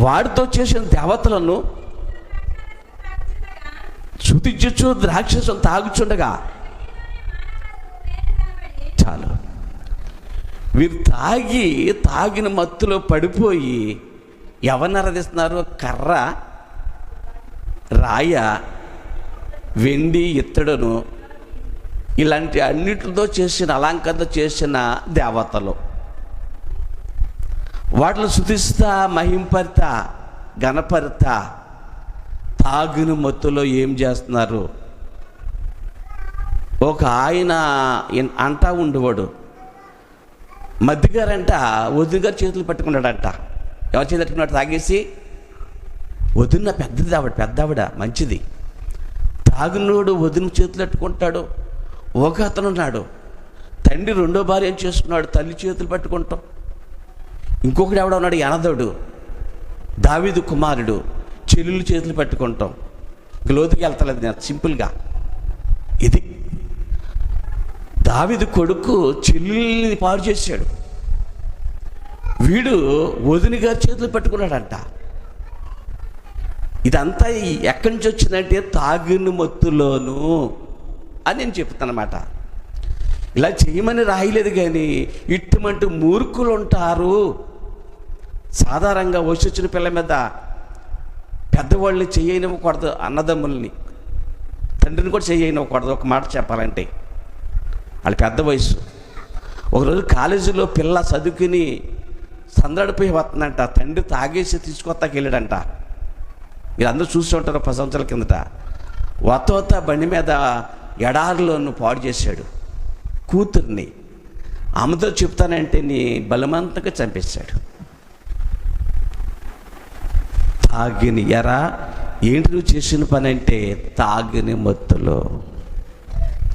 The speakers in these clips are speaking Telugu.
వాడితో చేసిన దేవతలను శుతించు ద్రాక్షరసం తాగుచుండగా చాలు, వీరు తాగిన మత్తులో పడిపోయి ఎవరిని ఆరాధిస్తున్నారు? కర్ర, రాయ, వెండి, ఇత్తడును ఇలాంటి అన్నిటితో చేసిన అలంకరణతో చేసిన దేవతలు వాటిని స్తుతిస్తా, మహింపరితా, గణపరితా తాగిన మత్తులో ఏం చేస్తున్నారు? ఒక ఆయన అంటా ఉండేవాడు, మధ్యగారంట వదిన గారు చేతులు పట్టుకున్నాడంట. ఎవరి చేతులు పట్టుకున్నాడు? తాగేసి వదిన పెద్దావిడ మంచిది. తాగినోడు వదిన చేతులు పట్టుకుంటాడు. ఒక అతను ఉన్నాడు, తండ్రి రెండో భార్య ఏం చేస్తున్నాడు? తల్లి చేతులు పట్టుకుంటాం. ఇంకొకటి ఎవడ ఉన్నాడు, యనదోడు, దావీదు కుమారుడు, చెల్లెలు చేతులు పట్టుకుంటాం. లోతుకి వెళ్తలేదు నేను, సింపుల్గా ఇది. దావీదు కొడుకు చెల్లెల్ని పాడు చేశాడు, వీడు వదిన గారి చేతులు పట్టుకున్నాడంట. ఇదంతా ఎక్కడి నుంచి వచ్చిందంటే తాగిన మత్తులోను అని నేను చెప్తానమాట. ఇలా చేయమని రాయలేదు, కానీ ఇటువంటి మూర్ఖులు ఉంటారు. సాధారణంగా వచ్చిన పిల్ల మీద పెద్దవాళ్ళని చేయనివ్వకూడదు, అన్నదమ్ముల్ని, తండ్రిని కూడా చేయనివ్వకూడదు. ఒక మాట చెప్పాలంటే వాళ్ళ పెద్ద వయసు. ఒకరోజు కాలేజీలో పిల్ల చదువుకుని సందడిపోయి వస్తుందంట, తండ్రి తాగేసి తీసుకొస్తాకి వెళ్ళాడంట. మీరు అందరూ చూస్తూ ఉంటారు, 10 సంవత్సరాల కిందట వత్త బండి మీద ఎడారిలోను పాడు చేశాడు కూతుర్ని. ఆమెతో చెప్తానంటే నీ బలవంతంగా చంపేశాడు. తాగిని ఎరా ఏంటి నువ్వు చేసిన పని అంటే తాగిని మత్తులో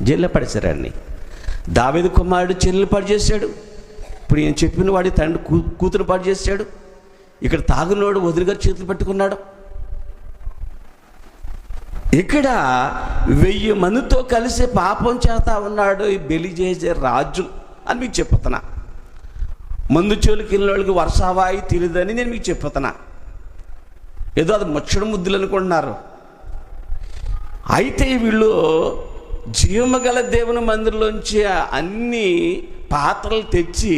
జైల్లో పడేశారాన్ని. దావీదు కుమారుడు చెల్లెలు పాడు చేశాడు. ఇప్పుడు నేను చెప్పిన వాడి తండ్రి కూతురు పాడు చేశాడు. ఇక్కడ తాగునోడు వదిలి గారు చేతులు పట్టుకున్నాడు. ఇక్కడ 1000 మందితో కలిసి పాపం చేస్తా ఉన్నాడు ఈ బలి చేసే రాజు అని మీకు చెప్పుతున్నా. మందు చెవులకి వెళ్ళిన వాళ్ళకి వర్షావాయి తెలియదని నేను మీకు చెప్పుతున్నా. ఏదో అది ముచ్చడు ముద్దులు అనుకుంటున్నారు. అయితే వీళ్ళు జీవమగల దేవుని మందిరంలోంచి అన్ని పాత్రలు తెచ్చి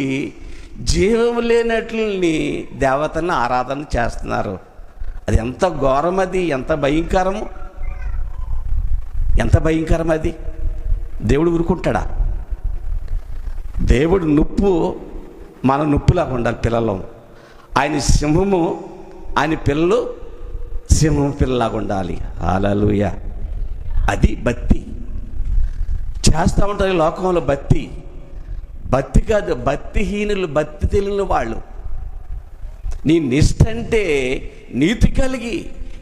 జీవం లేనట్లని దేవతలను ఆరాధన చేస్తున్నారు. అది ఎంత ఘోరం, అది ఎంత భయంకరము, ఎంత భయంకరం అది. దేవుడు ఊరుకుంటాడా? దేవుడు నొప్పు మన నొప్పులాగా ఉండాలి పిల్లలు. ఆయన సింహము, ఆయన పిల్లలు సింహం పిల్లలాగా ఉండాలి. హల్లెలూయా. అది భక్తి. చేస్తూ ఉంటారు ఈ లోకంలో భక్తి. భక్తి కాదు, భక్తిహీనులు, భక్తి తెలియని వాళ్ళు. నీ నిష్ఠ అంటే నీతి కలిగి,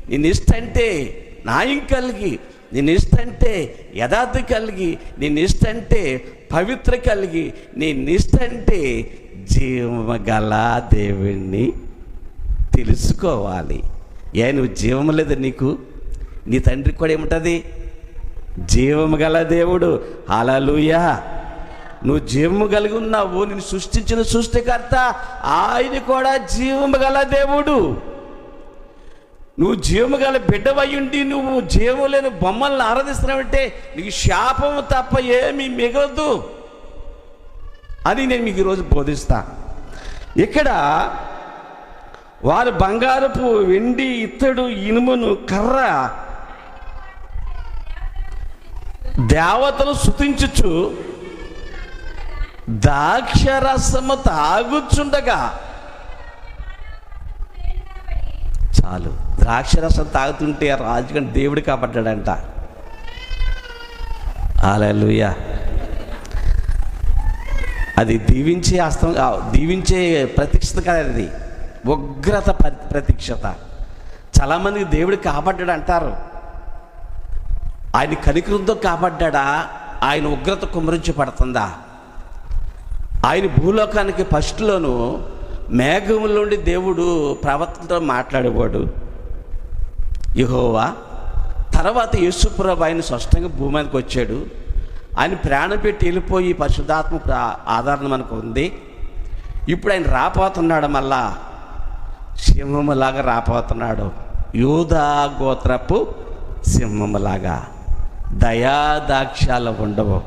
నీ నిష్ఠ అంటే న్యాయం కలిగి, నీ నిష్ఠ అంటే యథార్థ కలిగి, నీ నిష్ఠ అంటే పవిత్ర కలిగి, నీ నిష్ఠ అంటే జీవగల దేవుణ్ణి తెలుసుకోవాలి. నువ్వు జీవము లేదు నీకు, నీ తండ్రికి కూడా ఏముంటుంది? జీవము గల దేవుడు. హల్లెలూయా. నువ్వు జీవము కలిగి ఉన్నావు. నిన్ను సృష్టించిన సృష్టికర్త ఆయన కూడా జీవము గల దేవుడు. నువ్వు జీవము గల బిడ్డవయ్యుండి నువ్వు జీవము లేని బొమ్మలను ఆరాధిస్తున్నావంటే నీకు శాపము తప్ప ఏమీ మిగలదు అని నేను మీకు ఈరోజు బోధిస్తా. ఇక్కడ వారు బంగారపు, వెండి, ఇత్తడు, ఇనుమును, కర్ర దేవతను స్తుతించుచు ద్రాక్షరసము తాగుచుండగా, చాలు, ద్రాక్షరసం తాగుతుంటే రాజుగారి దేవుడు కాబడ్డాడంట. హల్లెలూయా. అది దీవించే హస్తం, దీవించే ప్రత్యక్షత కాదు, అది ఉగ్రత ప్రత్యక్షత. చాలామందికి దేవుడు కాబడ్డాడు అంటారు. ఆయన కనికరంతో కాబడ్డా, ఆయన ఉగ్రత కుమ్మరించి పడుతుందా? ఆయన భూలోకానికి ఫస్ట్లోను మేఘముల నుండి దేవుడు ప్రవక్తలతో మాట్లాడేవాడు యెహోవా. తర్వాత యేసుప్రభు ఆయన స్పష్టంగా భూమి మీదకి వచ్చాడు. ఆయన ప్రాణం పెట్టి వెళ్ళిపోయి పరిశుద్ధాత్మ ఆదరణ మనకు ఉంది. ఇప్పుడు ఆయన రాపోతున్నాడు, మళ్ళా సింహములాగా రాపోతున్నాడు. యూదా గోత్రపు సింహములాగా. దయాదాక్ష్యాలు ఉండవు.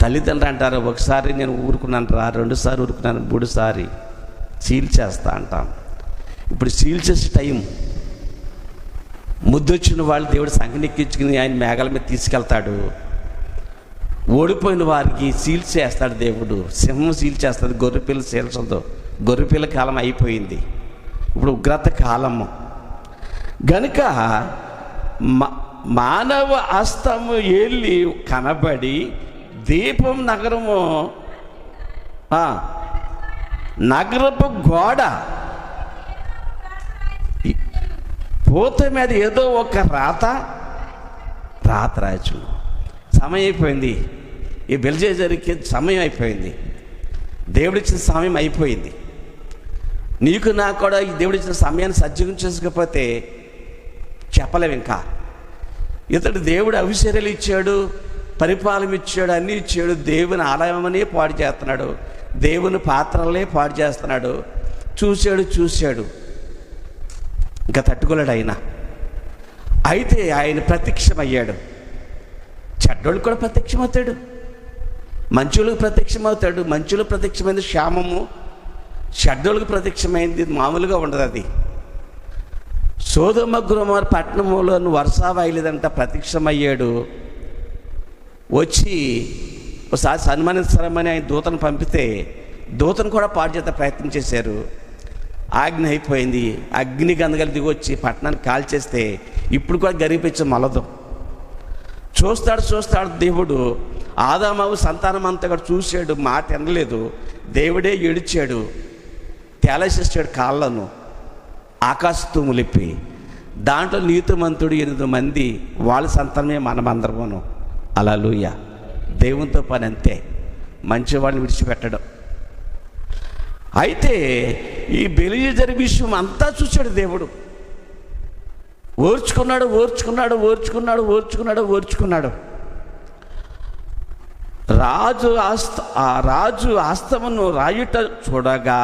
తల్లిదండ్రులు అంటారు, ఒకసారి నేను ఊరుకున్నాను రా, 2 సార్లు ఊరుకున్నాను, 3 సారి సీల్ చేస్తా అంటాం. ఇప్పుడు సీల్ చేసే టైం. ముద్దొచ్చిన వాళ్ళు దేవుడు సంఘనెక్కించుకుని ఆయన మేఘాల మీద తీసుకెళ్తాడు. ఓడిపోయిన వారికి సీల్ చేస్తాడు దేవుడు. సింహం సీల్ చేస్తుంది, గొర్రెపిల్ల సీల్చదు. గొర్రెపిల్ల కాలం అయిపోయింది, ఇప్పుడు ఉగ్రత కాలము. గనుక మానవ హస్తము ఏళ్ళి కనబడి దీపం నగరము నగరపు గోడ పూత మీద ఏదో ఒక రాత రాయచ్చు. సమయం అయిపోయింది. ఈ బెల్షస్సరుకి సమయం అయిపోయింది. దేవుడిచ్చిన సమయం అయిపోయింది. నీకు నాకు కూడా ఈ దేవుడిచ్చిన సమయాన్ని సజ్జగం చేసుకోకపోతే చెప్పలేవు. ఇంకా ఇతడు దేవుడు అవిశర్యలు ఇచ్చాడు, పరిపాలన ఇచ్చాడు, అన్నీ ఇచ్చాడు. దేవుని ఆలయమనే పాడు చేస్తున్నాడు, దేవుని పాత్రలే పాడు చేస్తున్నాడు. చూశాడు ఇంకా తట్టుకోలేడు ఆయన. అయితే ఆయన ప్రత్యక్షమయ్యాడు. చెడ్డోళ్ళు కూడా ప్రత్యక్షమవుతాడు, మంచోళ్ళకి ప్రత్యక్షమవుతాడు. మంచోళ్ళకి ప్రత్యక్షమైంది క్షామము, చెడ్డోళ్ళకి ప్రత్యక్షమైంది మామూలుగా ఉండదు. అది సొదొమ గొమొర్రా పట్టణంలో వర్ష వాయలేదంట, ప్రత్యక్షమయ్యాడు. వచ్చి ఒకసారి సన్మానిస్తారమని ఆయన దూతను పంపితే దూతను కూడా పాడు చేత ప్రయత్నం చేశారు. ఆజ్ఞ అయిపోయింది. అగ్ని గంధకాలు దిగొచ్చి పట్టణాన్ని కాల్చేస్తే ఇప్పుడు కూడా గరిపించ మలదు. చూస్తాడు దేవుడు. ఆదాము సంతానం అంతా కూడా చూశాడు, మాట వినలేదు. దేవుడే ఏడిచాడు, తేలేసేసాడు కాళ్ళను, ఆకాశతూములిప్పి. దాంట్లో నీతిమంతుడు 8 మంది, వాళ్ళ సంతానమే మనమందరమును. హల్లెలూయా. దేవునితో పని అంతే, మంచివాడిని విడిచిపెట్టడం. అయితే ఈ బెల్షస్సరు విషయం అంతా చూశాడు దేవుడు. ఓర్చుకున్నాడు. రాజు హస్తమును రాయుట చూడగా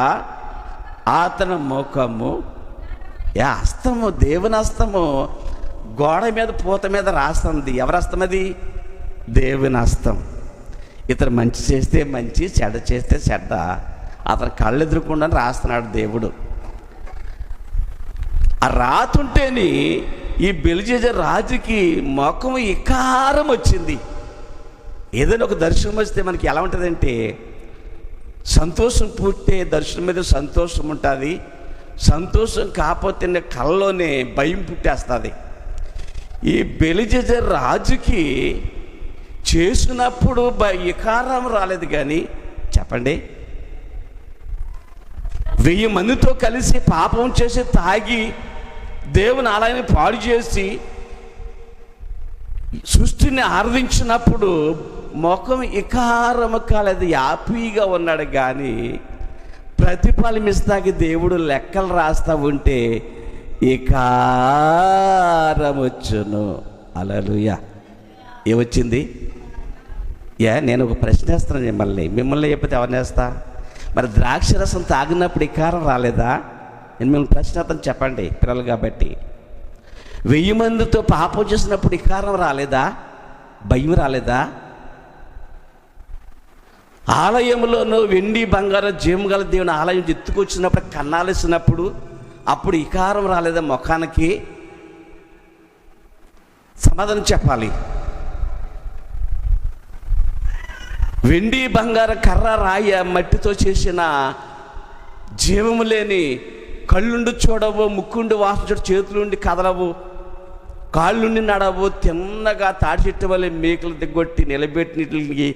అతని ముఖము, హస్తము, దేవుని హస్తము గోడ మీద పూత మీద రాస్తుంది. ఎవరి హస్తం అది? దేవుని హస్తం. ఇతను మంచి చేస్తే మంచి, చెడ్డ చేస్తే చెడ్డ, అతను కళ్ళు ఎదురుకుండా రాస్తున్నాడు దేవుడు. ఆ రాతుంటేని ఈ బెల్షస్సరు రాజుకి ముఖం ఇకారం వచ్చింది. ఏదైనా ఒక దర్శనం వస్తే మనకి ఎలా ఉంటుందంటే, సంతోషం పుట్టే దర్శనం మీద సంతోషం ఉంటుంది, సంతోషం కాకపోతే కళ్ళలోనే భయం పుట్టేస్తుంది. ఈ బెల్షస్సరు రాజుకి చేసినప్పుడు ఇకారం రాలేదు. కానీ చెప్పండి, 1000 మందితో కలిసి పాపం చేసి తాగి దేవుని ఆలయాన్ని పాడు చేసి సృష్టిని ఆరాధించినప్పుడు ముఖం ఇకారము కాలేదు, హ్యాపీగా ఉన్నాడు. కానీ ప్రతిఫలమిస్తాకి దేవుడు లెక్కలు రాస్తా ఉంటే ఇకారం వచ్చును. హల్లెలూయా. ఏమొచ్చింది? నేను ఒక ప్రశ్న వేస్తున్నాను మిమ్మల్ని చెప్పితే ఎవరిని వేస్తా? మరి ద్రాక్షరసం తాగినప్పుడు ఇకారం రాలేదా? నేను మిమ్మల్ని ప్రశ్న చెప్పండి, పిల్లలు కాబట్టి. 1000 మందితో పాపం చేసినప్పుడు ఇకారం రాలేదా? భయం రాలేదా? ఆలయంలోనూ వెండి బంగారం జీవగల దేవుని ఆలయం ఎత్తుకొచ్చినప్పుడు కన్నాలేసినప్పుడు అప్పుడు ఇకారం రాలేదా ముఖానికి? సమాధానం చెప్పాలి. వెండి బంగారం కర్ర రాయ మట్టితో చేసిన జీవము లేని కళ్ళుండి చూడవు, ముక్కుండి వాసన చూడ, చేతులుండి కదలవు, కాళ్ళుండి నడవు, తిన్నగా తాడి చెట్టు వల్ల మేకలు దిగ్గొట్టి నిలబెట్టినట్లకి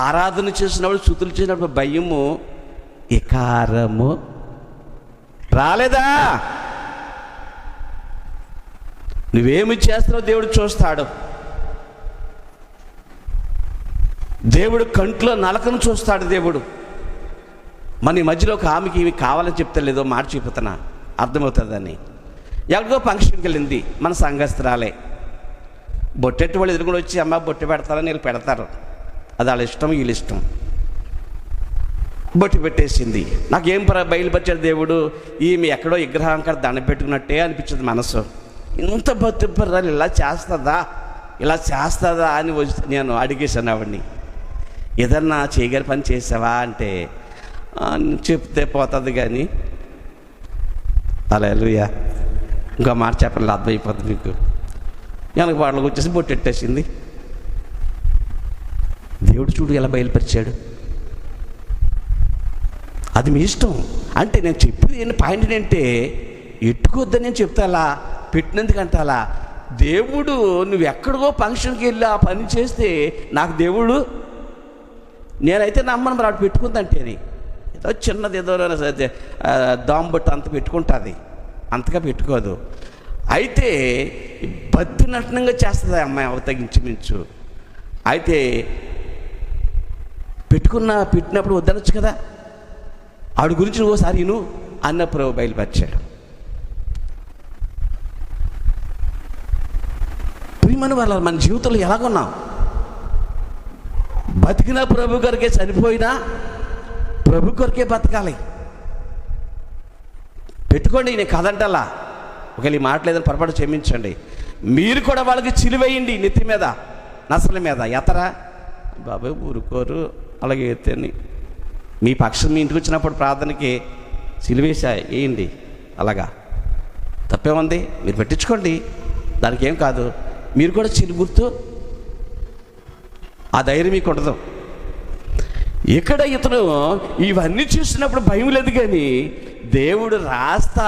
ఆరాధన చేసినప్పుడు, స్తుతులు చేసినప్పుడు భయము ఇకారము రాలేదా? నువ్వేమి చేస్తున్నావు దేవుడు చూస్తాడు. దేవుడు కంట్లో నలకను చూస్తాడు. దేవుడు మన ఈ మధ్యలో ఒక ఆమెకి ఇవి కావాలని చెప్తే లేదో మాట చూపుతున్నా అర్థమవుతుందని. ఎక్కడికో ఫంక్షన్కి వెళ్ళింది, మన సంఘస్థురాలే. బొట్టెట్టు వాళ్ళు ఎదురుకుండా వచ్చి అమ్మ బొట్టు పెడతారని వీళ్ళు పెడతారు, అది వాళ్ళ ఇష్టం, వీళ్ళ ఇష్టం. బొట్టు పెట్టేసింది. నాకేం బయలుపరిచాడు దేవుడు, ఈమె ఎక్కడో విగ్రహం కాడ దండం పెట్టుకున్నట్టే అనిపించింది మనసు. ఇంత బతుపరాలు ఇలా చేస్తుందా అని నేను అడిగేశాను ఆవిడ్ని, ఏదన్నా చేయగల పని చేసావా అంటే చెప్తే పోతుంది కానీ. హల్లెలూయా. ఇంకో మాట చెప్పండి, అర్థమైపోతుంది మీకు. వెనక పాటలకు వచ్చేసి బొట్టెట్టేసింది. దేవుడు చూడు ఎలా బయలుపరిచాడు. అది మీ ఇష్టం. అంటే నేను చెప్పేది పాయింట్ ఏంటంటే, ఎట్టుకోద్దని నేను చెప్తా, అలా పెట్టినందుకంటే అలా దేవుడు నువ్వు ఎక్కడికో ఫంక్షన్కి వెళ్ళి ఆ పని చేస్తే నాకు దేవుడు, నేనైతే నమ్మను మరి అటు పెట్టుకుందంటేని. ఏదో చిన్నది ఏదో దాంబొట్టు అంత పెట్టుకుంటుంది, అంతగా పెట్టుకోదు. అయితే భక్తి నటనంగా చేస్తుంది ఆ అమ్మాయి అవతగించుమించు. అయితే పెట్టినప్పుడు వద్దనొచ్చు కదా, ఆవిడ గురించి ఓసారి విను అన్నప్పుడు బయలుపరిచాడు. ప్రియమైన వాళ్ళ మన జీవితంలో ఎలాగున్నాం? బతికినా ప్రభు కొరకే, చనిపోయినా ప్రభు కొరకే బతకాలి. పెట్టుకోండి, నేను కదంటలా. ఒకవేళ ఈ మాట లేదని పొరపాటు క్షమించండి. మీరు కూడా వాళ్ళకి చిలువేయండి, నెత్తి మీద నసల మీద ఎతరా బాబాయ్ ఊరుకోరు. అలాగే ఎత్తని మీ పక్షం మీ ఇంటికి వచ్చినప్పుడు ప్రార్థనకి సిలువేసా వేయండి, అలాగా తప్పేముంది, మీరు పెట్టించుకోండి, దానికి ఏం కాదు. మీరు కూడా చిలుగుర్తూ ఆ ధైర్యం మీకు ఉండదు. ఇక్కడ ఇతను ఇవన్నీ చూసినప్పుడు భయం లేదు, కానీ దేవుడు రాస్తా